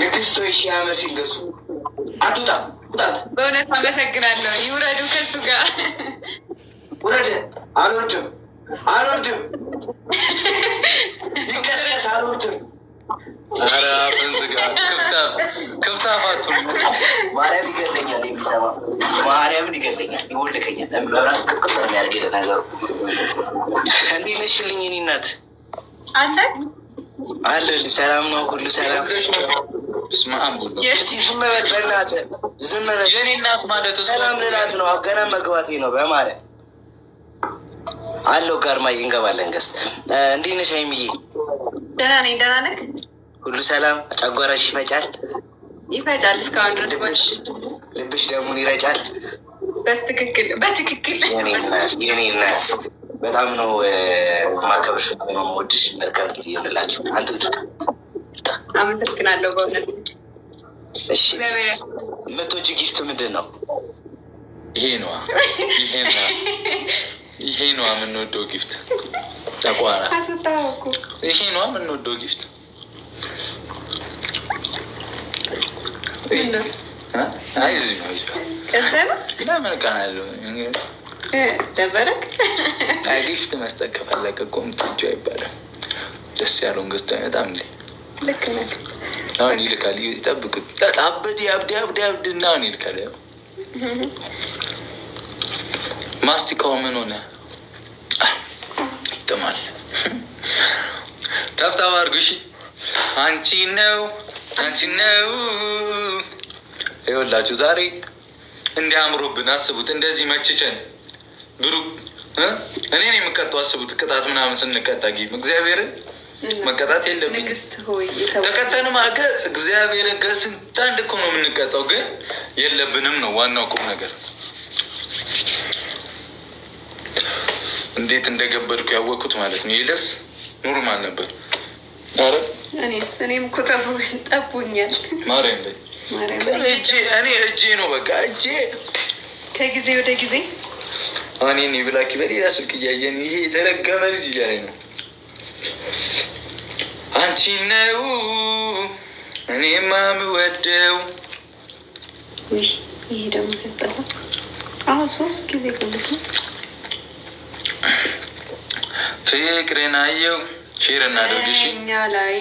ንግስቶች ሺህ ዓመት ሲንገሱ አትውጣ ውጣት። በእውነት አመሰግናለሁ። ይውረዱ ከሱ ጋር ውረድ። አልወርድም አልወርድም። ይቀስቀስ አልወርድም። ኧረ አፍህን ዝጋ። ክፍታፋቱ ማርያም ይገለኛል። የሚሰማ ማርያምን ይገለኛል፣ ይወልከኛል። መብራት ቅጥቅጥ ነው የሚያደርግ ነገሩ። እንዴት ነሽልኝ የእኔ እናት? አለ አለሁልሽ። ሰላም ነው? ሁሉ ሰላም? እስኪ ዝም በል በእናትህ ዝም በል። የእኔ እናት ማለት ሰላም ልላት ነው። ገና መግባቴ ነው። በማርያም አለው ጋርማዬ እንገባለን። ገስ እንዴት ነሽ ሀይሚዬ? ደህና ነኝ። ደህና ነህ? ሁሉ ሰላም? ጨጓራሽ ይፈጫል? ይፈጫል እስካሁን ድረስ። ልብሽ ደግሞ ይረጫል? በትክክል በትክክል። የኔ እናት በጣም ነው ማከብርሽ፣ የምወድሽ። መልካም ጊዜ ይሆንላችሁ። አንተ አመሰግናለሁ በእውነት። እሺ የምትወጂ ጊፍት ምንድን ነው? ይሄ ነዋ ይሄ ነዋ የምንወደው ጊፍት። ተቋራ አስወጣኸው እኮ። ይሄ ነዋ የምንወደው ጊፍት። አይ እዚህ ነው ለምን ቀናለሁ ደበረክ? ጊፍት መስጠት ከፈለገ እኮ ምትጁ አይባልም። ደስ ያለውን ገዝቶ አይመጣም እንዴ? ልክ ነህ። አሁን ይልካል። ይጠብቁት። አበድ አብድ እና አሁን ይልካል። ማስቲካው ምን ሆነ? ይጥማል። ታፍታባ አድርጉ። እሺ አንቺ ነው ይኸውላችሁ ዛሬ እንዲያምሩብን አስቡት። እንደዚህ መችቸን ብሩክ እኔን የምቀጡ አስቡት። ቅጣት ምናምን ስንቀጣ እግዚአብሔርን መቀጣት የለብኝ። ተቀጠንም አገ እግዚአብሔርን ከስንት አንድ እኮ ነው የምንቀጣው፣ ግን የለብንም ነው ዋናው ቁም ነገር። እንዴት እንደገበድኩ ያወቅኩት ማለት ነው። ይልብስ ኖርማል ነበር። ኧረ እኔም እኮ ጠቡኛል። ማርያም ላይ እጄ ነው በቃ እጄ ከጊዜ ወደ ጊዜ እኔ ብላኪ በሌላ ስልክ እያየን ይሄ የተረገመ ልጅ እያለኝ ነው። አንቺ ነው እኔማ የምወደው። ይሄ ደግሞ ተጠላ። አሁን 3 ጊዜ ጉልት ፍቅርን አየው። ሼር እናድርግ እሺ። እኛ ላይ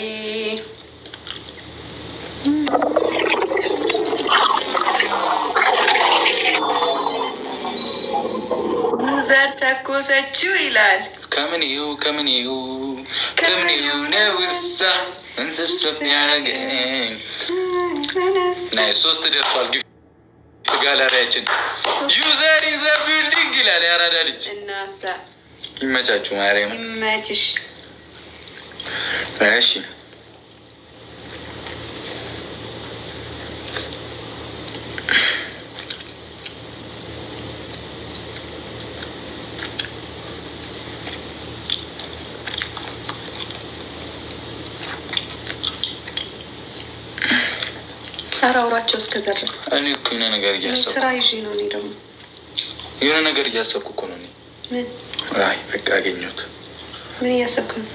ዘር ተኮሰችው ይላል። ከምን ነውሳ እንስብስብ ያገኝ ናይ 3 ደርሷል። ጊፍት ጋላሪያችን ዩዘር ኢን ዘ ቢልዲንግ ይላል። ያራዳ ልጅ እናሳ ይመቻችሁ። ማርያም ይመችሽ። እሺ አውራቸው እስከዛ ድረስ እኔ እኮ የሆነ ነገር እያሰብኩ ስራ ይዤ ነው። እኔ ደግሞ የሆነ ነገር እያሰብኩ እኮ ነው። ምን? አይ በቃ አገኘሁት። ምን እያሰብኩ ነው?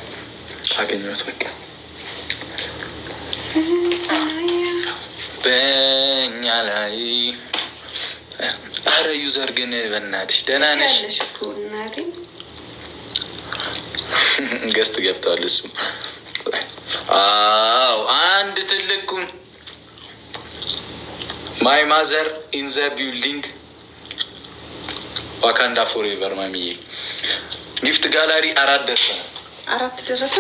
አገኘሁት በቃ በእኛ ላይ። አረ ዩዘር ግን በእናትሽ ደህና ነሽ? ገስት ገብተዋል። እሱ አዎ አንድ ትልቁም ማይ ማዘር ኢን ዘ ቢልዲንግ ዋካንዳ ፎሬቨር ማሚዬ። ጊፍት ጋላሪ 4 ደረሰ።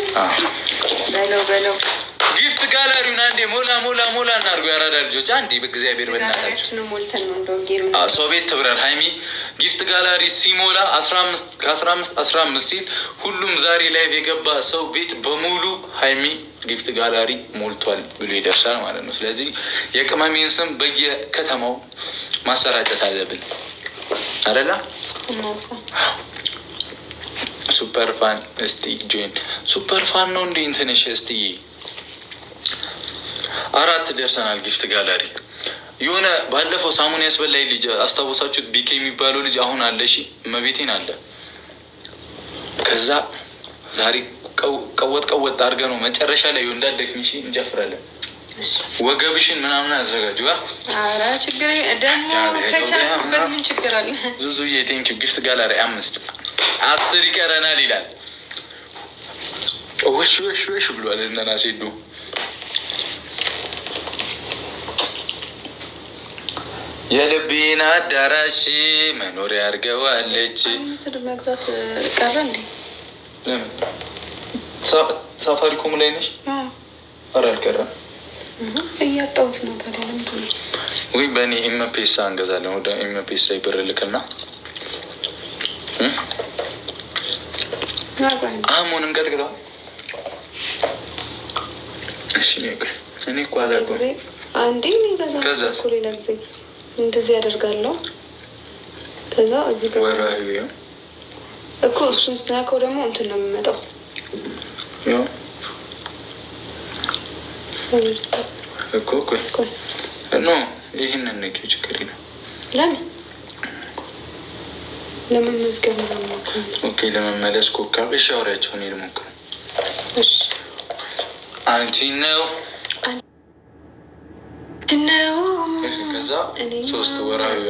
በለው ጊፍት ጋላሪውን አንዴ ሞላ እናድርገው። ያራዳ ልጆች አንዴ በእግዚአብሔር በእናታችሁ ሰው ቤት ትብረር። ሀይሚ ጊፍት ጋላሪ ሲሞላ 15 ሲል ሁሉም ዛሬ ላይቭ የገባ ሰው ቤት በሙሉ ሀይሚ ጊፍት ጋላሪ ሞልቷል ብሎ ይደርሳል ማለት ነው። ስለዚህ የቅመሜን ስም በየከተማው ማሰራጨት አለብን አደላ። ሱፐር ፋን እስቲ ጆይን። ሱፐር ፋን ነው እንዴ እንትንሽ? እስቲ 4 ደርሰናል ጊፍት ጋላሪ። የሆነ ባለፈው ሳሙን ያስበላይ ልጅ አስታወሳችሁት? ቢኬ የሚባለው ልጅ አሁን አለ። እሺ መቤቴን አለ። ከዛ ዛሬ ቀወጥ አድርገህ ነው መጨረሻ ላይ እንዳትደክሚ እንጨፍራለን። ወገብሽን ምናምን አዘጋጁ። ኧረ ችግር ደግሞ ከቻልኩበት ምን ችግር አለ? ዙዙዬ ቴንኪው። ጊፍት ጋላሪ 5 10 ይቀረናል ይላል። ወሽ ብሏል። እነና ሴዱ የልቤን አዳራሽ መኖሪያ አድርገዋለች። መግዛት ቀረ እንዴ? ሳፋሪኮም ላይ ነሽ? ኧረ አልቀረም። እያጣሁት ነው። ታዲያ ለምንድን ነው? ወይ በእኔ ኤምፔሳ እንገዛለን። ወደ ኤምፔሳ ብር ልክና አሁን እንቀጥቅጠው። እሺ እኔ እኮ አላውቅም። አንዴ ከዛ ሌላ ጊዜ እንደዚህ ያደርጋለሁ። ከዛ እዚህ ጋር ወራዊ እኮ እሱን ስትናከው ደግሞ እንትን ነው የሚመጣው። እኮ ኖ ይህንን ነኪ ችግር ነው። ለምን መዝገብ ነው? ኦኬ ለመመለስ ኮካብ እሺ፣ አውሪያቸው ነው ልሞክር። እሺ አንቺ ነው ነው። እሺ ከዛ 3 ወራዊ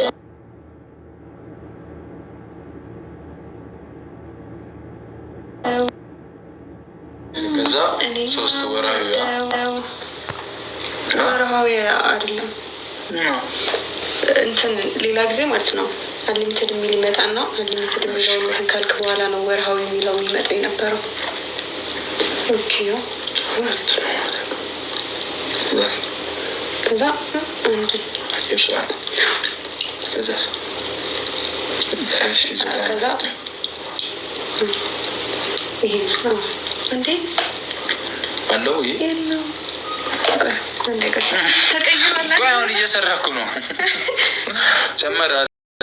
ከዛ 3 ወራዊ አይደለም እንትን ሌላ ጊዜ ማለት ነው። አንሊሚትድ የሚል ይመጣና አንሊሚትድ የሚለውን እንትን ካልክ በኋላ ነው ወርሃዊ የሚለው የሚመጣ የነበረው። ኦኬ ከዛ አንድ ከዛ ይሄ እንዴ አለው የለው ተቀይሯል። አሁን እየሰራኩ ነው ጨመረ